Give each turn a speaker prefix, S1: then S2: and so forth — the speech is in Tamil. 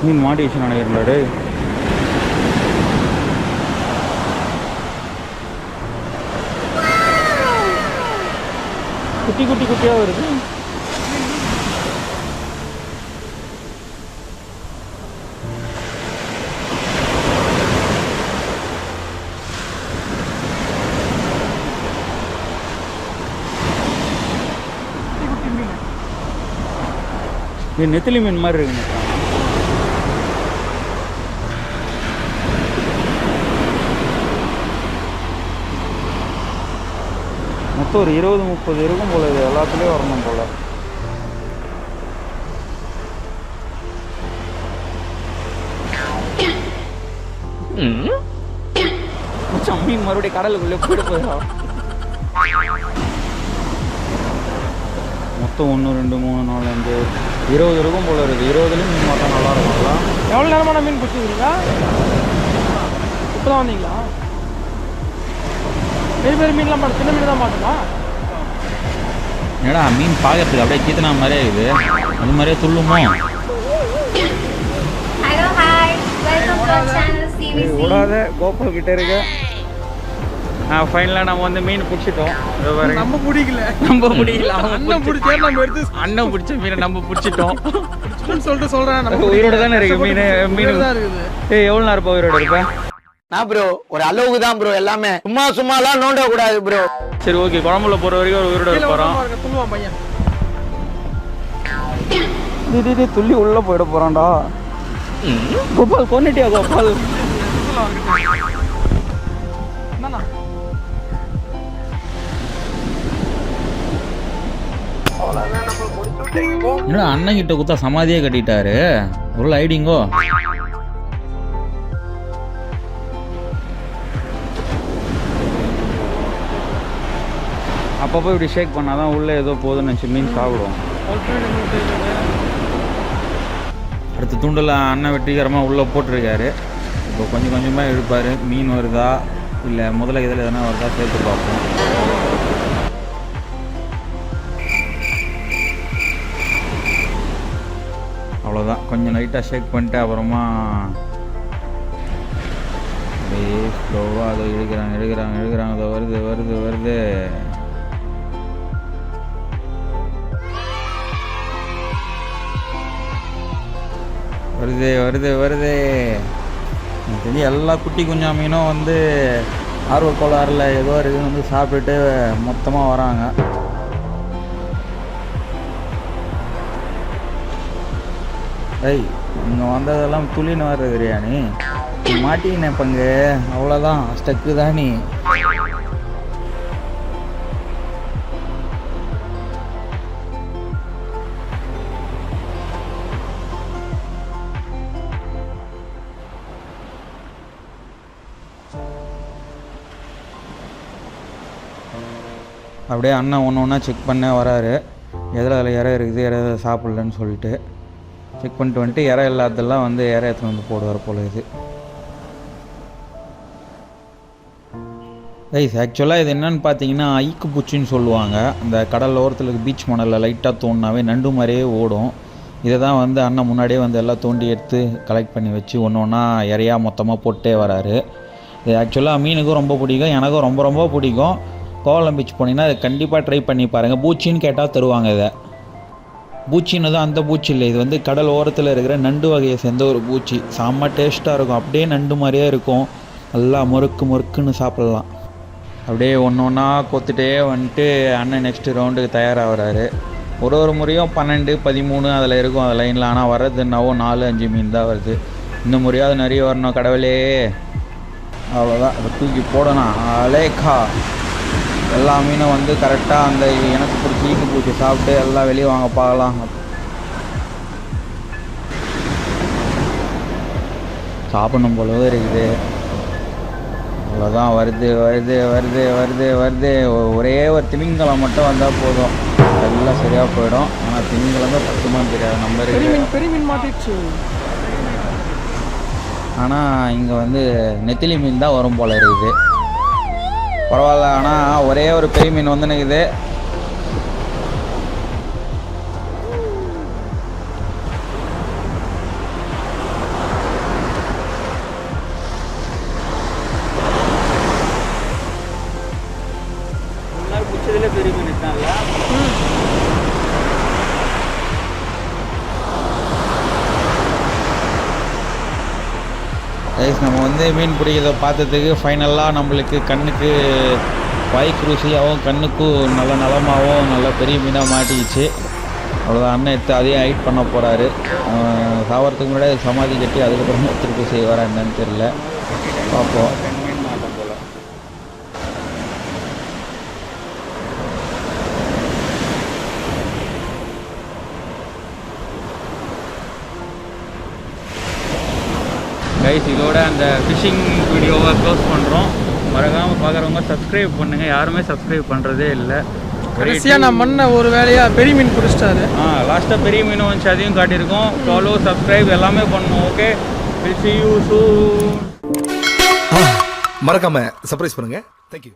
S1: மீன் மாட்டிடுச்சு நினைக்கிறேன்டா. குட்டி குட்டி குட்டியாக வருது. இது நெத்திலி மீன் மாதிரி இருக்குங்க. மொத்தம் ஒரு 20-30 இருக்கும் போல. இது எல்லாத்துலேயும் வரணும் போல. மீன் மறுபடியும் கடலுக்குள்ளே போயிட்டு போயிடும். மொத்தம் 1 2 3 4 5 20 இருக்கும் போல இருக்குது. 20லேயும் மீன் மாட்டா நல்லா இருக்கும்ல.
S2: எவ்வளோ நேரமான மீன் பிடிச்சிக்கிறீங்களா? இப்போ தான் வந்தீங்களா? பெரிய பெரிய மீன்லாம் மாட்டோம், சின்ன மீன் தான் மாட்டோமா?
S1: என்னடா மீன் பார்க்கறதுக்கு அப்படியே கீத்தனா மாதிரியே இருக்குது. அது மாதிரியே துள்ளுமோ? விடாத கோபால் கிட்ட இருக்க. ஃபைனலாக நம்ம வந்து மீன் பிடிச்சிட்டோம்.
S2: நம்ம பிடிக்கல அண்ணன் பிடிச்சா நம்ம எடுத்து
S1: அண்ணன் பிடிச்ச மீனை நம்ம பிடிச்சிட்டோம்
S2: சொல்லிட்டு சொல்கிறேன்.
S1: உயிரோட தானே இருக்கு மீன். மீன் தான் இருக்குது. எவ்வளோ நேரம் இப்போ உயிரோட இருப்பேன்?
S3: நான் ப்ரோ ஒரு அளவுக்கு தான் ப்ரோ. எல்லாமே சும்மாலாம் நோண்ட கூடாது ப்ரோ.
S1: சரி ஓகே. குழம்புல போகிற வரைக்கும் ஒரு உயிரோட போகிறோம்.
S2: துள்ளுவான் பையன்.
S1: துள்ளி உள்ளே போயிட போகிறான்டா. கோபால் கொண்டுட்டியா கோபால்? என்னடா அண்ணன் கிட்ட குத்தா சமாதியே கட்டிட்டாரு. ஒரு ஐடிங்கோ. அப்பப்போ இப்படி ஷேக் பண்ணாதான் உள்ளே ஏதோ போதுன்னு வச்சு மீன் சாப்பிடுவோம். அடுத்த தூண்டில் அண்ணன் வெற்றிகரமாக உள்ளே போட்டிருக்காரு. இப்போ கொஞ்சம் கொஞ்சமாக இழுப்பார். மீன் வருதா இல்லை முதல்ல இதில் எதனா வருதா சேர்த்து பார்ப்போம். அவ்வளோதான். கொஞ்சம் லைட்டாக ஷேக் பண்ணிட்டு அப்புறமா அப்படியே ஸ்லோவாக அதை இழுக்கிறாங்க. அதை வருது தெரியும். எல்லா குட்டி குஞ்சா மீனும் வந்து ஆர்வ கோளாறில் ஏதோ இருக்குன்னு வந்து சாப்பிட்டுட்டு மொத்தமாக வராங்க. ஏய் இங்கே வந்ததெல்லாம் துளின்னு வர்றது பிரியாணி மாட்டினே பங்கு. அவ்வளோதான், ஸ்டக்கு தான் நீ. அப்படியே அண்ணன் ஒன்று ஒன்றா செக் பண்ண வராரு. அதில் இறை இருக்குது, இறை சாப்பிட்லன்னு சொல்லிட்டு செக் பண்ணிட்டு வந்துட்டு இறை இல்லாததெல்லாம் வந்து இறை எடுத்துன்னு வந்து போடுவார் போல. இது ரைஸ் ஆக்சுவலாக இது என்னென்னு பார்த்தீங்கன்னா ஐக்கு பூச்சின்னு சொல்லுவாங்க. அந்த கடல் ஓரத்தில் பீச் மணலில் லைட்டாக தோண்டினாவே நண்டு மாதிரியே ஓடும். இதை தான் வந்து அண்ணன் முன்னாடியே வந்து எல்லாம் தோண்டி எடுத்து கலெக்ட் பண்ணி வச்சு ஒன்று ஒன்றா இறையாக மொத்தமாக போட்டே வராரு. இது ஆக்சுவலாக மீனுக்கும் ரொம்ப பிடிக்கும், எனக்கும் ரொம்ப ரொம்ப பிடிக்கும். கோவளம் பீச் போனீங்கன்னா அதை கண்டிப்பாக ட்ரை பண்ணி பாருங்கள். பூச்சின்னு கேட்டால் தருவாங்க. இதை பூச்சின்னு தான் அந்த பூச்சி இல்லை, இது வந்து கடல் ஓரத்தில் இருக்கிற நண்டு வகையை சேர்ந்த ஒரு பூச்சி. செம்ம டேஸ்ட்டாக இருக்கும். அப்படியே நண்டு மாதிரியே இருக்கும். நல்லா முறுக்குன்னு சாப்பிட்லாம். அப்படியே ஒன்று ஒன்றா கொத்துட்டே வந்துட்டு அண்ணன் நெக்ஸ்ட்டு ரவுண்டுக்கு தயாராகிறாரு. ஒரு முறையும் 12 13 அதில் இருக்கும் அந்த லைனில். ஆனால் வர்றது என்னவோ 4-5 மீன் தான் வருது. இந்த முறையாவது நிறைய வரணும் கடவுளே. அவ்வளோதான், அதை தூக்கி போடணும். அலேக்கா எல்லா மீனும் வந்து கரெக்டாக அந்த எனக்கு பிடிச்சி ஈக்கு பூச்சி சாப்பிட்டு எல்லாம் வெளியே வாங்க பார்க்கலாம். சாப்பிடணும் போலவே இருக்குது. அவ்வளோதான், வருது. ஒரே ஒரு திமிங்கலம் மட்டும் வந்தால் போதும், எல்லாம் சரியாக போயிடும். ஆனால் திமிங்கலம் தான் பத்துமான்னு தெரியாது நம்ம இருக்கு.
S2: பெரிய மீன் மாட்டிடுச்சு.
S1: ஆனால் இங்கே வந்து நெத்திலி மீன் தான் வரும் போல் இருக்குது. பரவாயில்ல. ஆனால் ஒரே ஒரு பெரிய மீன் வந்து நிற்குது. கைஸ் நம்ம வந்து மீன் பிடிக்கிறத பார்த்ததுக்கு ஃபைனலாக நம்மளுக்கு கண்ணுக்கு வாய்க்கு ருசியாகவும் கண்ணுக்கும் நல்ல நலமாகவும் நல்ல பெரிய மீனாக மாட்டிக்கிச்சு. அவ்வளோதான், அண்ணன் எடுத்து அதையும் ஹைட் பண்ண போகிறாரு. சாவறதுக்கு முன்னாடி சமாதி கட்டி அதுக்கப்புறமா திருப்பி செய்வாரா என்னன்னு தெரியல, பார்ப்போம். கைஸ் இதோட அந்த ஃபிஷிங் வீடியோவை க்ளோஸ் பண்ணுறோம். மறக்காமல் பார்க்குறவங்க சப்ஸ்கிரைப் பண்ணுங்கள். யாருமே சப்ஸ்கிரைப் பண்ணுறதே இல்லை.
S2: கடைசியாக நான் பண்ண ஒரு வேலையாக பெரிய மீன் பிடிச்சிட்டாரு.
S1: லாஸ்ட்டாக பெரிய மீன் வந்துச்சு, அதையும் காட்டியிருக்கோம். ஃபாலோ சப்ஸ்கிரைப் எல்லாமே பண்ணணும். Okay, will see you soon.
S4: மறக்காம சர்ப்ரைஸ் பண்ணுங்க. தேங்க்யூ.